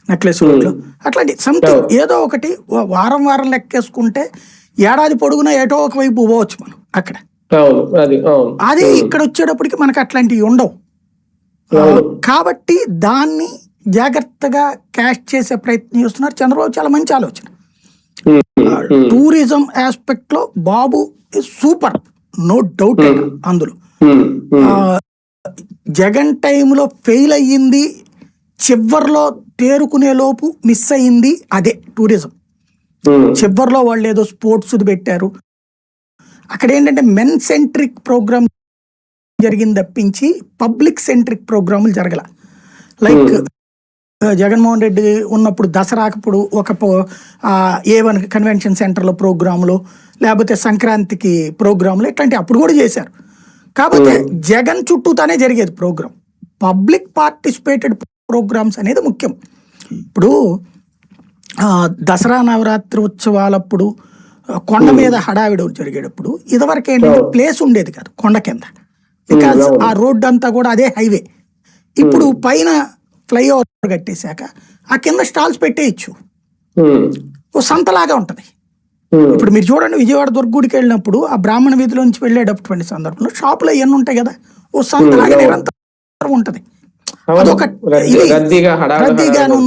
Necklace రోడ్లో అట్లాంటి something ఏదో ఒకటి వారం వారం లెక్కేసుకుంటే ఏడాది పొడుగునా ఏటో ఒక వైపు పోవచ్చు మనం అక్కడ. అది ఇక్కడ వచ్చేటప్పటికి మనకు అట్లాంటివి ఉండవు కాబట్టి దాన్ని జాగ్రత్తగా క్యాష్ చేసే ప్రయత్నం చేస్తున్నారు చంద్రబాబు. చాలా మంచి ఆలోచన. టూరిజం ఆస్పెక్ట్ లో బాబు సూపర్, నో డౌట్ అందులో. జగన్ టైంలో ఫెయిల్ అయ్యింది, చివరిలో తేరుకునే లోపు మిస్ అయ్యింది అదే టూరిజం. చివరిలో వాళ్ళు ఏదో స్పోర్ట్స్ పెట్టారు, అక్కడ ఏంటంటే మెన్ సెంట్రిక్ ప్రోగ్రామ్ జరిగింది తప్పించి పబ్లిక్ సెంట్రిక్ ప్రోగ్రాములు జరగల. లైక్ జగన్మోహన్ రెడ్డి ఉన్నప్పుడు దసరాకప్పుడు ఒక A1 కన్వెన్షన్ సెంటర్లో ప్రోగ్రాములు, లేకపోతే సంక్రాంతికి ప్రోగ్రాములు ఇట్లాంటి అప్పుడు కూడా చేశారు. కాకపోతే జగన్ చుట్టూతానే జరిగేది ప్రోగ్రామ్. పబ్లిక్ పార్టిసిపేటెడ్ ప్రోగ్రామ్స్ అనేది ముఖ్యం. ఇప్పుడు దసరా నవరాత్రి ఉత్సవాలప్పుడు కొండ మీద హడావిడి జరిగేటప్పుడు ఇదివరకు ఏంటంటే ప్లేస్ ఉండేది కాదు కొండ కింద, బికాజ్ ఆ రోడ్డు అంతా కూడా అదే హైవే. ఇప్పుడు పైన ఫ్లైఓవర్ కట్టేశాక ఆ కింద స్టాల్స్ పెట్టేయచ్చు, ఓ సంతలాగా ఉంటది. ఇప్పుడు మీరు చూడండి, విజయవాడ దుర్గుడికి వెళ్ళినప్పుడు ఆ బ్రాహ్మణ వీధిలో నుంచి వెళ్ళేటటువంటి సందర్భంలో షాపులు అవన్నీ ఉంటాయి కదా, ఓ సంతలాగా నిరంతరం ఉంటది. అదొక రద్దీగాను